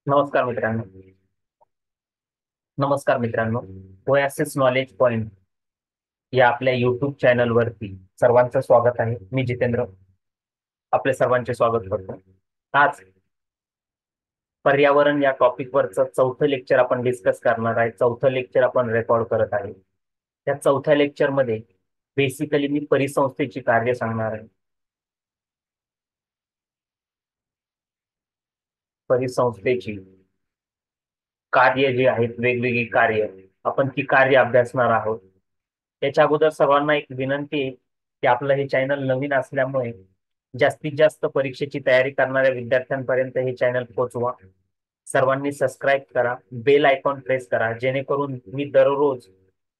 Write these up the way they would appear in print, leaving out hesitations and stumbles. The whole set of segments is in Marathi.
नमस्कार मित्रांनो. नमस्कार मित्रांनो. ओएसिस नॉलेज पॉइंट या आपल्या युट्यूब चॅनलवरती सर्वांचं स्वागत आहे. मी जितेंद्र आपले सर्वांचे स्वागत करतो. आज पर्यावरण या टॉपिकवरचं चौथं लेक्चर आपण डिस्कस करणार आहे. चौथं लेक्चर आपण रेकॉर्ड करत आहे. त्या चौथ्या लेक्चरमध्ये बेसिकली मी परिसंस्थेची कार्य सांगणार आहे. परिसंस्थेची कार्य जी आहेत, वेगवेगळी कार्य, आपण ती कार्य अभ्यासणार आहोत. त्याच्या अगोदर सर्वांना एक विनंती आहे की आपलं हे चॅनल नवीन असल्यामुळे जास्तीत जास्त परीक्षेची तयारी करणाऱ्या विद्यार्थ्यांपर्यंत हे चॅनल पोहोचवा. सर्वांनी सबस्क्राईब करा, बेल आयकॉन प्रेस करा, जेणेकरून मी दररोज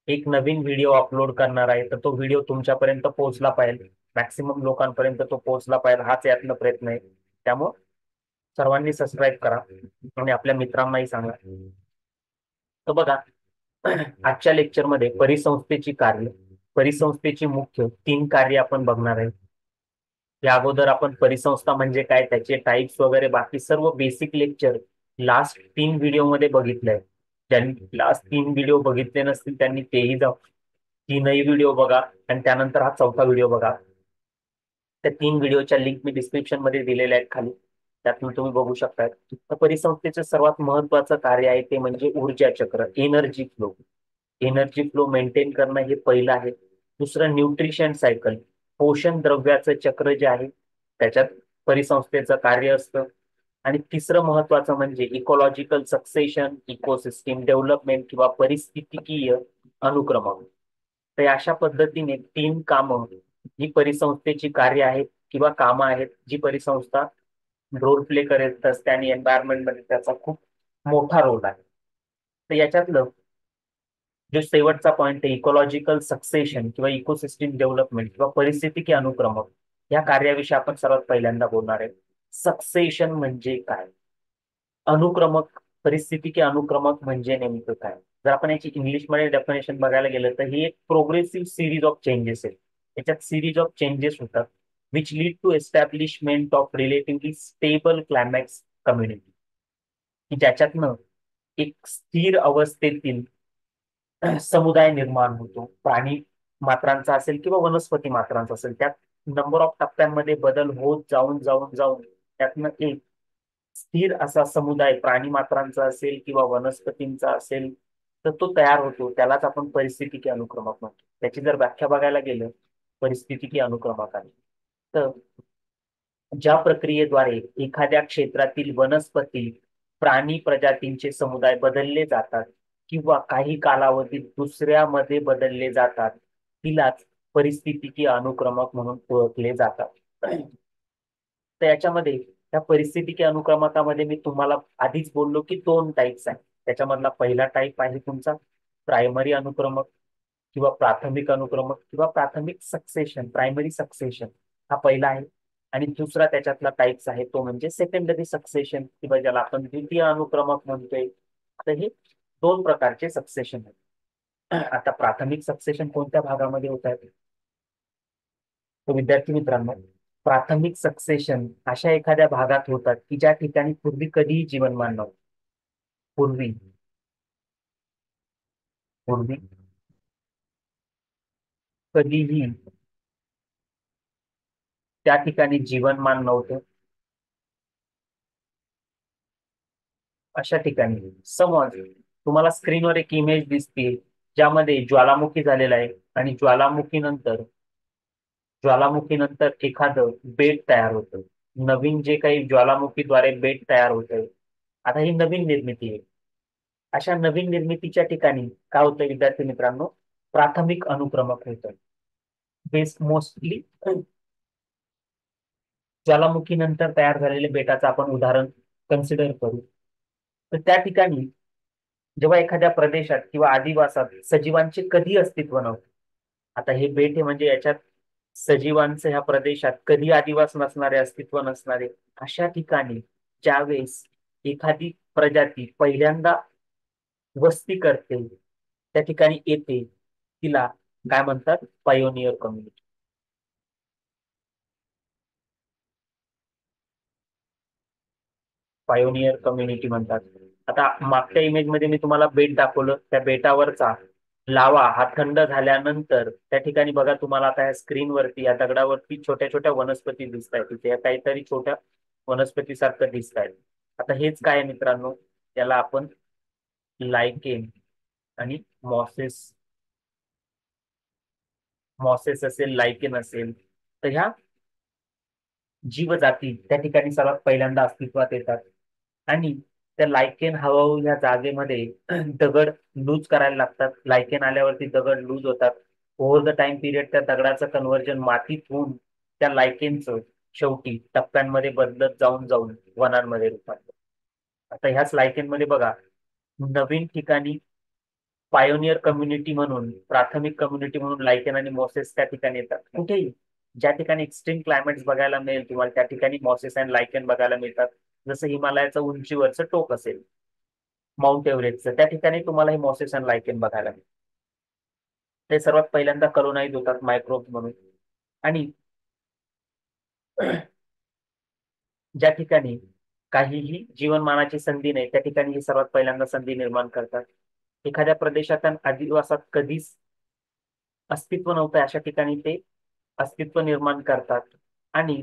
एक नवीन व्हिडिओ अपलोड करणार आहे तर तो व्हिडिओ तुमच्यापर्यंत पोहोचला पाहिजे, मॅक्सिमम लोकांपर्यंत तो पोहोचला पाहिजे, हाच यातला प्रयत्न आहे. त्यामुळे सर्वांनी सबस्क्राईब करा आणि आपल्या मित्रांनाही सांगा. तर बघा, आजच्या लेक्चरमध्ये परिसंस्थेची कार्य, परिसंस्थेची मुख्य 3 कार्य आपण बघणार आहे. या अगोदर आपण परिसंस्था म्हणजे काय, त्याचे टाइप्स वगैरे बाकी सर्व बेसिक लेक्चर लास्ट 3 व्हिडिओ मध्ये बघितलंय. ज्यांनी लास्ट 3 व्हिडिओ बघितले नसतील त्यांनी तेही जाऊ, 3ही व्हिडिओ बघा आणि त्यानंतर हा चौथा व्हिडिओ बघा. त्या 3 व्हिडिओच्या लिंक मी डिस्क्रिप्शन मध्ये दिलेल्या आहेत खाली, त्यातून तुम्ही बघू शकता. तर परिसंस्थेचं सर्वात महत्वाचं कार्य आहे ते म्हणजे ऊर्जा चक्र, energy flow. Energy flow maintain करणं हे पहिलं आहे. दुसरं न्यूट्रिशन सायकल, पोषण द्रव्याचं चक्र जे आहे त्याच्यात परिसंस्थेचं कार्य असतं. आणि तिसरं महत्वाचं म्हणजे इकॉलॉजिकल सक्सेशन, इकोसिस्टीम डेव्हलपमेंट किंवा परिस्थितिकीय अनुक्रमण. तर अशा पद्धतीने 3 कामं जी परिसंस्थेची कार्य आहेत किंवा कामं आहेत जी परिसंस्था रोल प्ले करत असते आणि एन्व्हायरमेंट मध्ये त्याचा खूप मोठा रोल आहे. तर याच्यातलं जो शेवटचा पॉइंट आहे इकॉलॉजिकल सक्सेशन किंवा इकोसिस्टीम डेव्हलपमेंट किंवा परिस्थितिकी अनुक्रमक, या कार्याविषयी आपण सर्वात पहिल्यांदा बोलणार आहे. सक्सेशन म्हणजे काय, अनुक्रमक, परिस्थितिकी अनुक्रमक म्हणजे नेमकं काय. जर आपण याची इंग्लिशमध्ये डेफिनेशन बघायला गेलं तर ही एक प्रोग्रेसिव्ह सिरीज ऑफ चेंजेस आहे. याच्यात सिरीज ऑफ चेंजेस होतात which lead to establishment of relatively stable climax community, की ज्याच्यातनं एक स्थिर अवस्थेतील समुदाय निर्माण होतो. प्राणी मात्रांचा असेल किंवा वनस्पती मात्रांचा असेल, त्यात नंबर ऑफ टप्प्यांमध्ये बदल होत जाऊन जाऊन जाऊन त्यातनं एक स्थिर असा समुदाय प्राणी मात्रांचा असेल किंवा वनस्पतींचा असेल तर तो तयार होतो. त्यालाच आपण परिस्थितिकी अनुक्रमक म्हणतो. त्याची जर व्याख्या बघायला गेलं परिस्थितिकी अनुक्रमकाने, तर ज्या प्रक्रियेद्वारे एखाद्या क्षेत्रातील वनस्पती प्राणी प्रजातींचे समुदाय बदलले जातात किंवा काही कालावधीत दुसऱ्यामध्ये बदलले जातात, तिलाच परिस्थितिकी अनुक्रमक म्हणून ओळखले जातात. तर याच्यामध्ये त्या परिस्थितिकी अनुक्रमकामध्ये मी तुम्हाला आधीच बोललो की 2 टाईप्स आहेत. त्याच्यामधला पहिला टाईप आहे तुमचा प्रायमरी अनुक्रमक किंवा प्राथमिक अनुक्रमक किंवा प्राथमिक सक्सेशन, प्रायमरी सक्सेशन हा पहिला आहे. आणि दुसरा त्याच्यातला टाईप्स आहे तो म्हणजे सेकंडरी सक्सेशन किंवा ज्याला आपण द्वितीय अनुक्रमक म्हणतोय. तर हे 2 प्रकारचे सक्सेशन आहेत. आता प्राथमिक सक्सेशन कोणत्या भागामध्ये होत आहे, तर विद्यार्थी मित्रांनो, प्राथमिक सक्सेशन अशा एखाद्या भागात होतात की ज्या ठिकाणी पूर्वी कधीही जीवनमान नव्हतं. पूर्वी पूर्वी कधीही त्या ठिकाणी जीवनमान नव्हतं. अशा ठिकाणी समज तुम्हाला स्क्रीनवर एक इमेज दिसते ज्यामध्ये ज्वालामुखी झालेला आहे आणि ज्वालामुखीनंतर एखादं बेट तयार होतं. नवीन जे काही ज्वालामुखीद्वारे बेट तयार होतंय, आता ही नवीन निर्मिती आहे. अशा नवीन निर्मितीच्या ठिकाणी काय होतं विद्यार्थी मित्रांनो, प्राथमिक अनुक्रमक होतं. बेस मोस्टली ज्वालामुखीनंतर तयार झालेल्या बेटाचं आपण उदाहरण कन्सिडर करू. तर त्या ठिकाणी जेव्हा एखाद्या प्रदेशात किंवा आदिवासात सजीवांचे कधी अस्तित्व नव्हते. आता हे बेट आहे म्हणजे याच्यात सजीवांचं ह्या प्रदेशात कधी आदिवास नसणारे, अस्तित्व नसणारे, अशा ठिकाणी ज्यावेळेस एखादी प्रजाती पहिल्यांदा वस्ती करते, त्या ठिकाणी येते, तिला काय म्हणतात, पायोनियर कम्युनिटी. पायोनियर कम्युनिटी म्हणतात. आता मागच्या इमेज मध्ये मी तुम्हाला बेट दाखवलं, त्या बेटावरचा लावा हा थंड झाल्यानंतर त्या ठिकाणी बघा, तुम्हाला आता या स्क्रीनवरती या दगडावरती छोट्या छोट्या वनस्पती दिसत आहेत, तिथे या काहीतरी छोट्या वनस्पती सारखं दिसत आहेत. आता हेच काय आहे मित्रांनो, त्याला आपण लायकेन आणि मॉसेस, मॉसेस असेल, लायकेन असेल, तर ह्या जीवजाती त्या ठिकाणी सर्वात पहिल्यांदा अस्तित्वात येतात. आणि त्या लायकेन हळूहळू ह्या जागेमध्ये दगड लूज करायला लागतात. लायकेन आल्यावरती दगड लूज होतात. ओव्हर द टाइम पिरियड त्या दगडाचं कन्व्हर्जन मातीत होऊन त्या लायकेनचं शेवटी टप्प्यांमध्ये बदलत जाऊन जाऊन वनांमध्ये रूपांतर. आता ह्याच लायकेनमध्ये बघा, नवीन ठिकाणी पायोनियर कम्युनिटी म्हणून, प्राथमिक कम्युनिटी म्हणून लायकेन आणि मॉसेस त्या ठिकाणी येतात. कुठेही ज्या ठिकाणी एक्स्ट्रीम क्लायमेट्स बघायला मिळेल तुम्हाला, त्या ठिकाणी मॉसेस आणि लायकेन बघायला मिळतात. जसं हिमालयाचं उंचीवरचं टोक असेल, माउंट एव्हरेस्टचं, त्या ठिकाणी तुम्हाला हे मॉसेस आणि लायकेन बघायला मिळेल. ते सर्वात पहिल्यांदा कलोनाइज होतात मायक्रोब्स म्हणून. आणि ज्या ठिकाणी काहीही जीवनमानाची संधी नाही, त्या ठिकाणी हे सर्वात पहिल्यांदा संधी निर्माण करतात. एखाद्या प्रदेशात आणि अधिवासात कधीच अस्तित्व नव्हतं अशा ठिकाणी ते अस्तित्व निर्माण करतात. आणि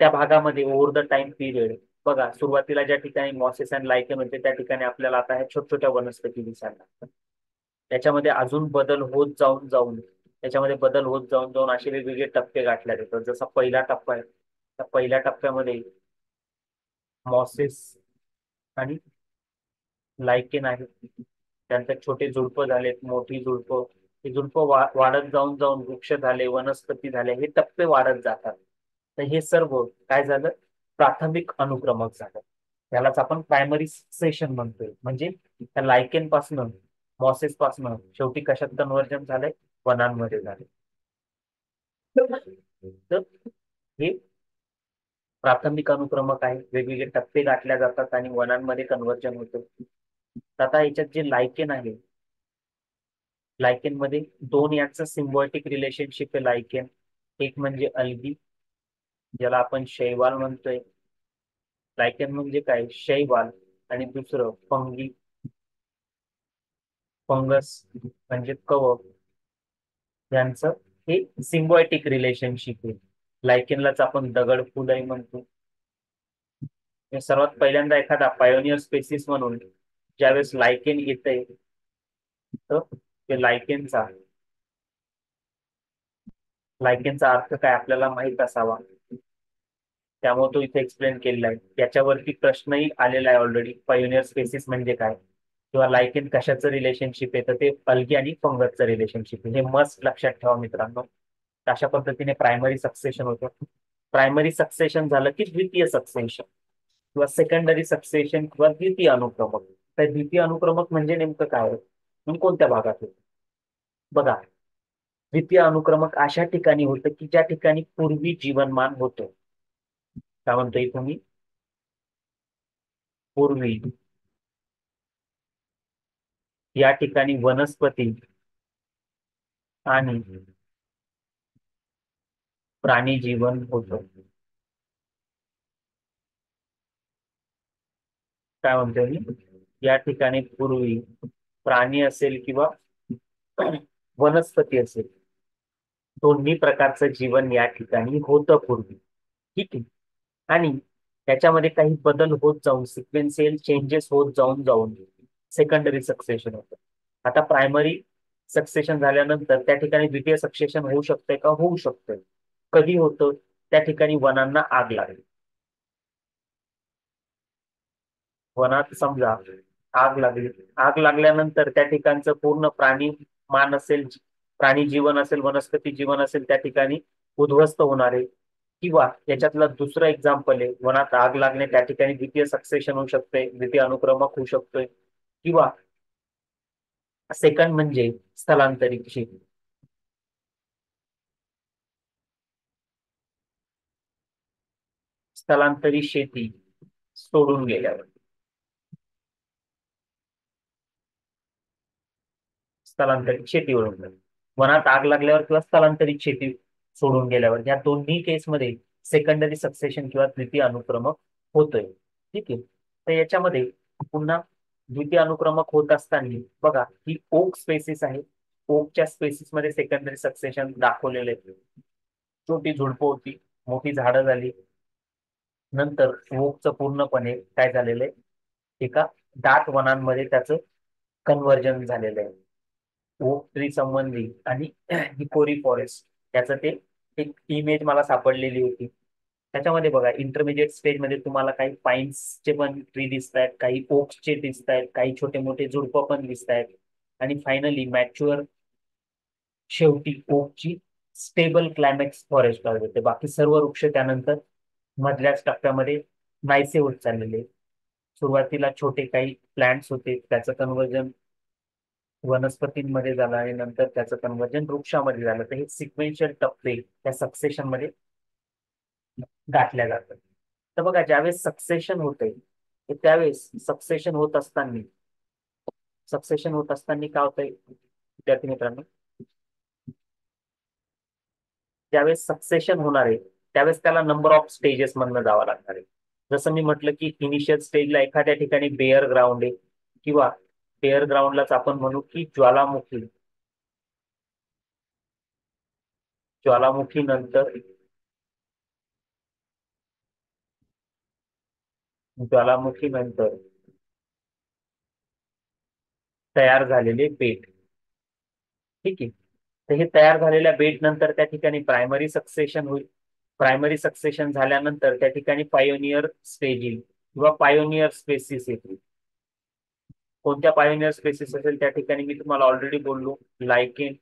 त्या भागामध्ये ओव्हर द टाइम पिरियड बघा, सुरुवातीला ज्या ठिकाणी मॉसेस अँड लायकेन होते त्या ठिकाणी आपल्याला आता ह्या छोट्या छोट्या वनस्पती दिसायला लागतात. त्याच्यामध्ये अजून बदल होत जाऊन जाऊन, त्याच्यामध्ये बदल होत जाऊन जाऊन असे वेगवेगळे टप्पे गाठले जातात. जसा पहिला टप्पा आहे, त्या पहिल्या टप्प्यामध्ये मॉसेस आणि लायकेन आहे, त्यांचे छोटे झुडपं झालेत, मोठी झुडपं, ही झुडपं वाढत जाऊन जाऊन वृक्ष झाले, वनस्पती झाले, हे टप्पे वाढत जातात. तर हे सर्व काय झालं, प्राथमिक अनुक्रमक झालं. यालाच आपण प्रायमरी सक्सेशन म्हणतोय. म्हणजे त्या लायकेन पासनं, मॉसेस पासनं शेवटी कशात कन्व्हर्जन झालंय, वनांमध्ये झाले. तर हे प्राथमिक अनुक्रमक आहे, वेगवेगळे टप्पे गाठल्या जातात आणि वनांमध्ये कन्व्हर्जन होतं. आता याच्यात जे लायकेन आहे, लायकेन मध्ये दोन यांचं सिम्बायोटिक रिलेशनशिप आहे. लायकेन एक म्हणजे अल्गी, ज्याला आपण शैवाल म्हणतोय. लायकेन म्हणजे काय, शैवाल. आणि दुसरं फंगी, फंगस म्हणजे कवक. यांचं हे सिम्बायोटिक रिलेशनशिप आहे. लायकेनलाच आपण दगड फुलही म्हणतो. हे सर्वात पहिल्यांदा एखादा पायोनियर स्पेसिस म्हणून ज्यावेळेस लायकेन येतंय, तर ते लायकेनचा अर्थ काय आपल्याला माहित असावा, त्यामुळे तो इथे एक्सप्लेन केलेला आहे. याच्यावरती प्रश्नही आलेला आहे ऑलरेडी, पायोनियर स्पेसिस म्हणजे काय किंवा लायकेन कशाचं रिलेशनशिप आहे, तर ते अल्गी आणि फंगसचं रिलेशनशिप आहे. हे मस्ट लक्षात ठेवा मित्रांनो. अशा पद्धतीने प्रायमरी सक्सेशन होतं. प्रायमरी सक्सेशन झालं की द्वितीय सक्सेशन किंवा सेकंडरी सक्सेशन किंवा द्वितीय अनुक्रमक. तर द्वितीय अनुक्रमक म्हणजे नेमकं काय, म्हणून कोणत्या भागात होतं बघा. द्वितीय अनुक्रमक अशा ठिकाणी होतं की ज्या ठिकाणी पूर्वी जीवनमान होतं. काय म्हणतोय तुम्ही, पूर्वी या ठिकाणी वनस्पती आणि प्राणी जीवन होतं. काय म्हणतोय मी, या ठिकाणी पूर्वी प्राणी असेल किंवा वनस्पती असेल, दोन्ही प्रकारचं जीवन या ठिकाणी होतं पूर्वी. ठीक आहे. आणि त्याच्यामध्ये काही बदल होत जाऊन, सिक्वेन्शियल चेंजेस होत जाऊन जाऊन सेकंडरी सक्सेशन होतं. आता प्रायमरी सक्सेशन झाल्यानंतर त्या ठिकाणी द्वितीय सक्सेशन होऊ शकतंय का, होऊ शकतंय. कधी होतं, त्या ठिकाणी वनांना आग लागली. वनात समजा आग लागली, आग लागल्यानंतर त्या ठिकाणचं पूर्ण प्राणी मान असेल, प्राणी जीवन असेल, वनस्पती जीवन असेल, त्या ठिकाणी उद्ध्वस्त होणार आहे. किंवा याच्यातलं दुसरं एक्झाम्पल आहे, वनात आग लागणे, त्या ठिकाणी द्वितीय सक्सेशन होऊ शकते, द्वितीय अनुक्रमक होऊ शकतोय. किंवा सेकंड म्हणजे स्थलांतरित शेती. स्थलांतरित शेती सोडून गेल्यावर, स्थलांतरित शेतीवरून वनात आग लागल्यावर किंवा स्थलांतरित शेती सोडून गेल्यावर, या दोन्ही केसमध्ये सेकंडरी सक्सेशन किंवा द्वितीय अनुक्रमक होतोय. ठीक आहे. तर याच्यामध्ये पुन्हा द्वितीय अनुक्रमक होत असताना बघा ही ओक स्पेसिस आहे. ओकच्या स्पेसिस मध्ये सेकंडरी सक्सेशन दाखवलेले आहे. छोटी झुडपं होती, मोठी झाडं झाली, नंतर ओकचं पूर्णपणे काय झालेलं आहे, एका दाट वनांमध्ये त्याचं कन्व्हर्जन झालेलं आहे. ओक ट्री संबंधी आणि हिकोरी फॉरेस्ट त्याचं ते एक इमेज मला सापडलेली होती. त्याच्यामध्ये बघा इंटरमिजिएट स्टेज मध्ये तुम्हाला काही पाईन्सचे पण ट्री दिसत आहेत, काही ओक्सचे दिसत आहेत, काही छोटे मोठे झुडपं पण दिसत आहेत, आणि फायनली मॅच्युअर शेवटी ओकची स्टेबल क्लायमॅक्स फॉरेस्ट होते. बाकी सर्व वृक्ष त्यानंतर मधल्याच टप्प्यामध्ये नाहीसे होत चाललेले. सुरुवातीला छोटे काही प्लांट्स होते, त्याचं कन्वर्जन वनस्पतींमध्ये झालं आणि नंतर त्याचं कन्वर्जन वृक्षामध्ये झालं. तर हे सिक्वेन्शियल टप्पे त्या सक्सेशन मध्ये गाठल्या जातात. तर बघा ज्यावेळेस सक्सेशन होते त्यावेळेस सक्सेशन होत असताना काय होतंय विद्यार्थी मित्रांनो, ज्यावेळेस सक्सेशन होणार आहे त्यावेळेस त्याला नंबर ऑफ स्टेजेस मधनं जावं लागणार आहे. जसं मी म्हटलं की इनिशियल स्टेजला एखाद्या ठिकाणी बेअर ग्राउंड आहे, किंवा बेअर ग्राउंडलाच आपण म्हणू की ज्वालामुखी, ज्वालामुखी नंतर ज्वालामुखी नंतर तयार झालेले बेट. ठीक आहे. तर हे तयार झालेल्या बेट नंतर त्या ठिकाणी प्रायमरी सक्सेशन होईल. प्रायमरी सक्सेशन झाल्यानंतर त्या ठिकाणी पायोनियर स्टेज येईल किंवा पायोनियर स्पेसिस येतील. कोणत्या पायोनियर स्पेसिस असेल त्या ठिकाणी मी तुम्हाला ऑलरेडी बोललो, लायकेन,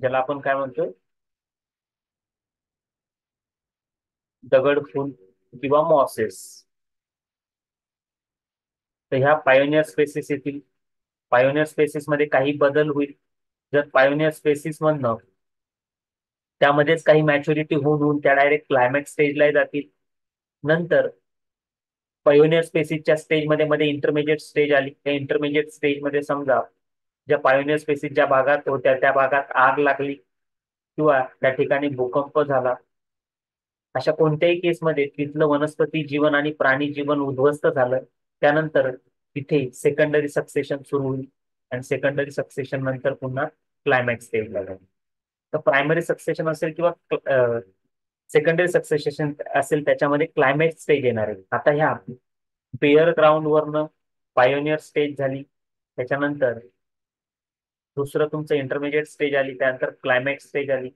ज्याला आपण काय म्हणतो दगडफूल किंवा मॉसेस. तर ह्या पायोनियर स्पेसिस येतील. पायोनियर स्पेसिस मध्ये काही बदल होईल. जर पायोनियर स्पेसिस मधनं त्यामध्येच काही मॅच्युरिटी होऊन होऊन त्या डायरेक्ट क्लायमॅक्स स्टेजला जातील. नंतर पायोनियर स्पेसिसच्या स्टेजमध्ये मध्ये इंटरमिजिएट स्टेज आली. त्या इंटरमिजिएट स्टेजमध्ये समजा ज्या पायोनियर स्पेसिस ज्या भागात होत्या त्या भागात आग लागली किंवा त्या ठिकाणी भूकंप झाला, अशा कोणत्याही केसमध्ये तिथलं वनस्पती जीवन आणि प्राणी जीवन उद्ध्वस्त झालं, त्यानंतर तिथे सेकंडरी सक्सेशन सुरू होईल आणि सेकंडरी सक्सेशन नंतर पुन्हा क्लायमॅक्स स्टेजला जाईल. तर प्रायमरी सक्सेशन असेल किंवा सेकंडरी सक्सेशन असेल त्याच्यामध्ये क्लायमॅक्स स्टेज येणार आहे. आता ह्या बेअर ग्राउंड वरनं पायोनियर स्टेज झाली, त्याच्यानंतर दुसरं तुमचं इंटरमिजिएट स्टेज आली, त्यानंतर क्लायमॅक्स स्टेज आली,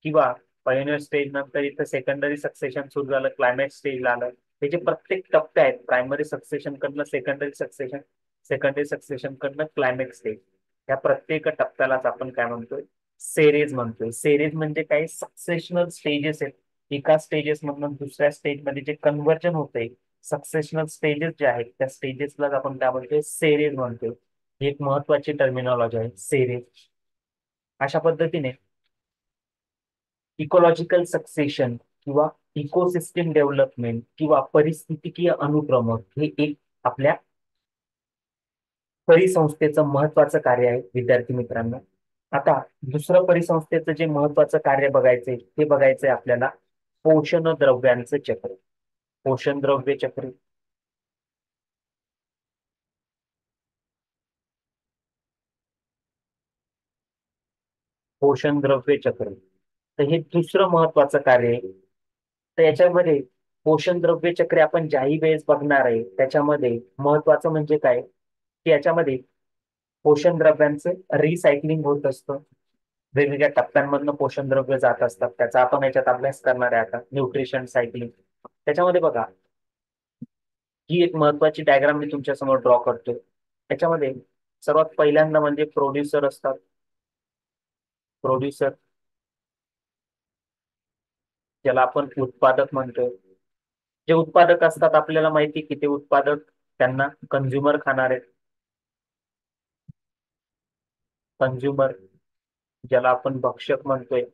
किंवा पायोनियर स्टेज नंतर इथं सेकंडरी सक्सेशन सुरू झालं, क्लायमॅक्स स्टेजला आलं. हे जे प्रत्येक टप्पे आहेत, प्रायमरी सक्सेशन कडनं सेकंडरी सक्सेशन, सेकंडरी सक्सेशन कडनं क्लायमॅक्स स्टेज, या प्रत्येक टप्प्यालाच आपण काय म्हणतोय, सेरीज म्हणतोय. सेरीज म्हणजे काय, सक्सेशनल स्टेजेस आहेत. एका स्टेजेस मधून दुसऱ्या स्टेज मध्ये जे कन्व्हर्जन होतंय, सक्सेशनल स्टेजेस जे आहेत त्या स्टेजेसला आपण काय म्हणतोय, सेरीज म्हणतोय. ही एक महत्वाची टर्मिनॉलॉजी आहे, सेरीज. अशा पद्धतीने इकोलॉजिकल सक्सेशन किंवा इकोसिस्टीम डेव्हलपमेंट किंवा परिस्थितिकीय अनुक्रमक हे एक आपल्या परिसंस्थेचं महत्वाचं कार्य आहे विद्यार्थी मित्रांनो. आता दुसरं परिसंस्थेचं जे महत्वाचं कार्य बघायचंय ते बघायचंय आपल्याला पोषण द्रव्यांचं चक्र. पोषण द्रव्य चक्र, पोषण द्रव्य चक्र, तर हे दुसरं महत्वाचं कार्य आहे. तर याच्यामध्ये पोषण द्रव्य चक्र आपण ज्याही वेळेस बघणार आहे त्याच्यामध्ये महत्वाचं म्हणजे काय की याच्यामध्ये पोषण द्रव्यांचं रिसायकलिंग होत असतं. वेगवेगळ्या टप्प्यांमधनं पोषण द्रव्य जात असतात, त्याचा आपण याच्यात अभ्यास करणार आहे आता, न्यूट्रिशन सायकलिंग. त्याच्यामध्ये बघा ही एक महत्वाची डायग्राम मी तुमच्या समोर ड्रॉ करतोय. त्याच्यामध्ये सर्वात पहिल्यांदा म्हणजे प्रोड्युसर असतात. प्रोड्युसर ज्याला आपण उत्पादक म्हणतोय. जे उत्पादक असतात आपल्याला माहिती की ते उत्पादक त्यांना कंझ्युमर खाणार आहेत. कंझ्युमर ज्याला आपण भक्षक म्हणतोय.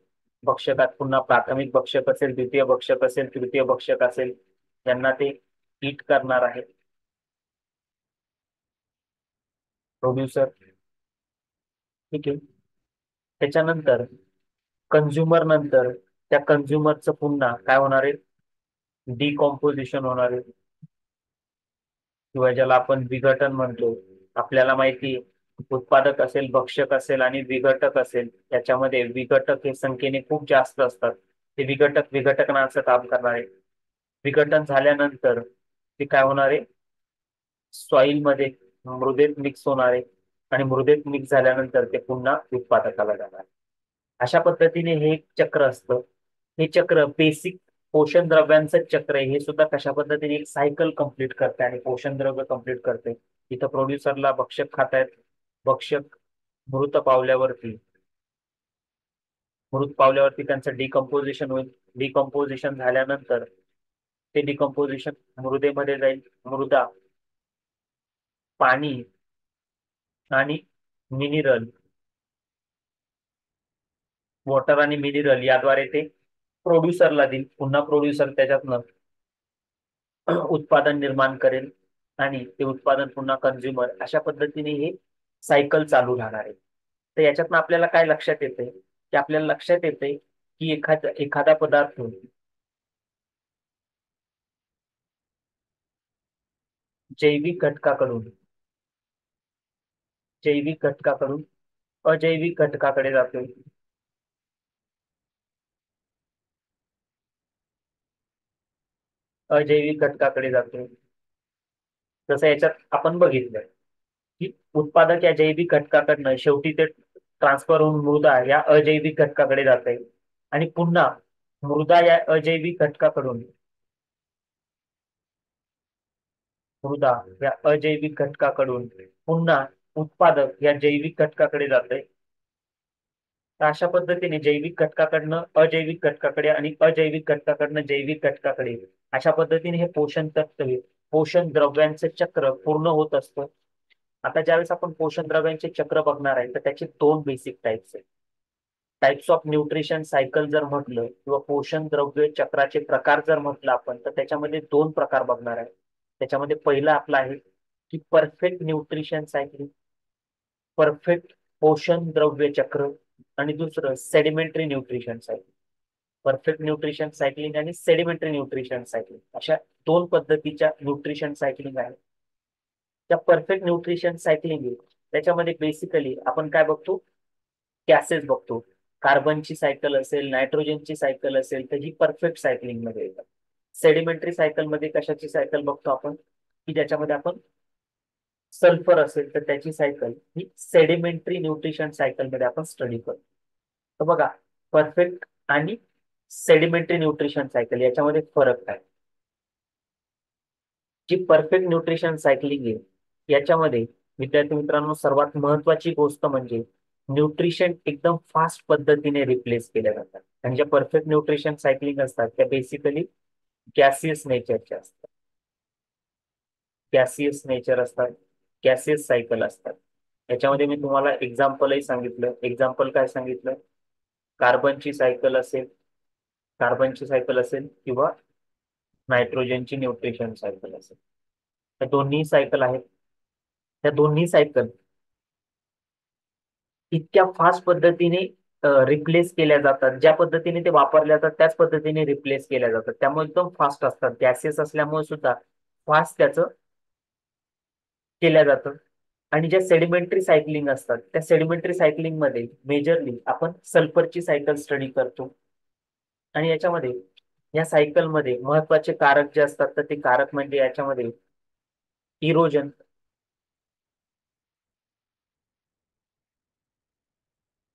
भक्षकात पुन्हा प्राथमिक भक्षक असेल, द्वितीय भक्षक असेल, तृतीय भक्षक असेल, यांना ते ईट करणार आहे. प्रोड्युसर. ठीक आहे. त्याच्यानंतर कंझ्युमर नंतर त्या कंझ्युमरचं पुन्हा काय होणार आहे, डिकॉम्पोजिशन होणार आहे. किंवा ज्याला आपण विघटन म्हणतो. आपल्याला माहिती आहे, उत्पादक असेल, भक्षक असेल आणि विघटक असेल, त्याच्यामध्ये विघटक हे संख्येने खूप जास्त असतात. ते विघटक विघटनाचं काम करणार आहे. विघटन झाल्यानंतर ते काय होणार आहे, सॉइल मध्ये, मृदेत मिक्स होणार आहे. आणि मृदेत मिक्स झाल्यानंतर ते पुन्हा उत्पादकाला जाणार आहे. अशा पद्धतीने हे एक चक्र असतं. हे चक्र बेसिक पोषण द्रव्यांचं चक्र आहे. हे सुद्धा कशा पद्धतीने एक सायकल कंप्लीट करते आणि पोषण द्रव्य कंप्लीट करते. इथं प्रोड्युसरला भक्षक खातायत. भक्षक मृत पावल्यावरती मृत पावल्यावरती त्यांचं डिकम्पोजिशन होईल. डिकम्पोजिशन झाल्यानंतर ते डिकम्पोजिशन मृदेमध्ये जाईल. मृदा, पाणी आणि मिनिरल, वॉटर आणि मिनिरल याद्वारे ते प्रोड्युसरला देईल. पुन्हा प्रोड्युसर त्याच्यातनं उत्पादन निर्माण करेल आणि ते उत्पादन पुन्हा कंझ्युमर. अशा पद्धतीने हे सायकल चालू राहणार आहे. तर याच्यातनं आपल्याला काय लक्षात येतंय, की आपल्याला लक्षात येतंय की एखादा पदार्थ जैविक घटकाकडून जैविक घटकाकडून अजैविक घटकाकडे जातोय. अजैविक घटकाकडे जातोय. जसं याच्यात आपण बघितलं की उत्पादक या जैविक घटकाकडनं शेवटी ते ट्रान्सफर होऊन मृदा या अजैविक घटकाकडे जात आहे. आणि पुन्हा मृदा या अजैविक घटकाकडून मृदा या अजैविक घटकाकडून पुन्हा उत्पादक या जैविक घटकाकडे जात आहे. तर अशा पद्धतीने जैविक घटकाकडनं अजैविक घटकाकडे आणि अजैविक घटकाकडनं जैविक घटकाकडे, अशा पद्धतीने हे पोषण तत्व, पोषण द्रव्यांचं चक्र पूर्ण होत असतं. आता ज्यावेळेस आपण पोषण द्रव्यांचे चक्र बघणार आहे तर त्याचे दोन बेसिक टाइप्स आहेत. टाइप्स ऑफ न्यूट्रिशन सायकल जर म्हटलं किंवा पोषण द्रव्य चक्राचे प्रकार जर म्हटलं आपण, तर त्याच्यामध्ये दोन प्रकार बघणार आहे. त्याच्यामध्ये पहिला आपला आहे की परफेक्ट न्यूट्रिशन सायकलिंग, परफेक्ट पोषण द्रव्य चक्र. आणि दुसरं sedimentary nutrition cycle. Perfect nutrition cycling आणि सेडिमेंटरी न्यूट्रिशन सायकलिंग अशा दोन पद्धतीच्या न्यूट्रिशन सायकलिंग आहे. त्या परफेक्ट न्यूट्रिशन सायकलिंग त्याच्यामध्ये बेसिकली आपण काय बघतो, गॅसेस बघतो. कार्बनची सायकल असेल, नायट्रोजनची सायकल असेल, तर ही परफेक्ट सायकलिंग मध्ये येतात. सेडिमेंटरी सायकल मध्ये कशाची सायकल बघतो आपण, की ज्याच्यामध्ये आपण सल्फर असेल तर त्याची सायकल ही सेडिमेंटरी न्यूट्रिशन सायकल मध्ये आपण स्टडी करतो. तर बघा, परफेक्ट आणि सेडिमेंटरी न्यूट्रिशन सायकल याच्यामध्ये फरक आहे. जी परफेक्ट न्यूट्रिशन सायकलिंग आहे याच्यामध्ये विद्यार्थी मित्रांनो सर्वात महत्वाची गोष्ट म्हणजे न्यूट्रिशन एकदम फास्ट पद्धतीने रिप्लेस केल्या जातात. आणि ज्या परफेक्ट न्यूट्रिशन सायकलिंग असतात त्या बेसिकली गॅसियस नेचरच्या असतात. गॅसियस नेचर असतात, गॅसियस सायकल असतात. याच्यामध्ये मी तुम्हाला एक्झाम्पलही सांगितलं. एक्झाम्पल काय सांगितलं, कार्बनची सायकल असेल कार्बनची सायकल असेल किंवा नायट्रोजनची न्यूट्रिशन सायकल असेल. त्या दोन्ही सायकल आहेत. त्या दोन्ही सायकल इतक्या फास्ट पद्धतीने रिप्लेस केल्या जातात. ज्या पद्धतीने ते वापरल्या जातात त्याच पद्धतीने रिप्लेस केल्या जातात. त्यामुळे एकदम फास्ट असतात. गॅसेस असल्यामुळे सुद्धा फास्ट त्याचं केल्या जातं. आणि ज्या सेडिमेंटरी सायकलिंग असतात त्या सेडिमेंटरी सायकलिंग मध्ये मेजरली आपण सल्फरची सायकल स्टडी करतो. आणि याच्यामध्ये या सायकल मध्ये महत्वाचे कारक जे असतात तर ते कारक म्हणजे याच्यामध्ये इरोजन,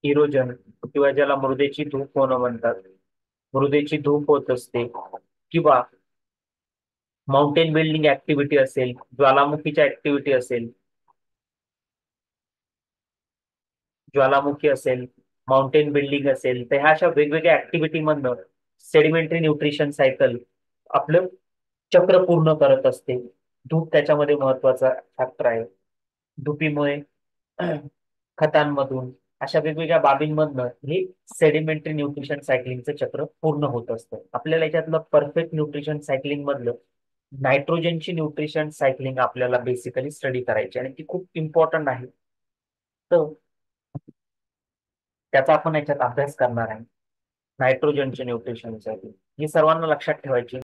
इरोजन किंवा ज्याला मृदेची धूप होणं म्हणतात, मृदेची धूप होत असते. किंवा माउंटेन बिल्डिंग ऍक्टिव्हिटी असेल, ज्वालामुखीच्या ऍक्टिव्हिटी असेल, ज्वालामुखी असेल, माउंटेन बिल्डिंग असेल, तर ह्या अशा वेगवेगळ्या ऍक्टिव्हिटी मधनं सेडिमेंटरी न्यूट्रिशन सायकल आपलं चक्र पूर्ण करत असते. धूप त्याच्यामध्ये महत्वाचा फॅक्टर आहे. धुपीमुळे खतांमधून अशा वेगवेगळ्या बाबींमधनं हे सेडिमेंटरी न्यूट्रिशन सायकलिंगचं चक्र पूर्ण होत असतं. आपल्याला याच्यातलं परफेक्ट न्यूट्रिशन सायकलिंग मधलं नायट्रोजनची न्यूट्रिशन सायकलिंग आपल्याला बेसिकली स्टडी करायची आणि ती खूप इम्पॉर्टंट आहे. तर त्याचा आपण याच्यात अभ्यास करणार आहे. नायट्रोजनचे न्यूट्रिशन सायकलिंग ही सर्वांना लक्षात ठेवायची.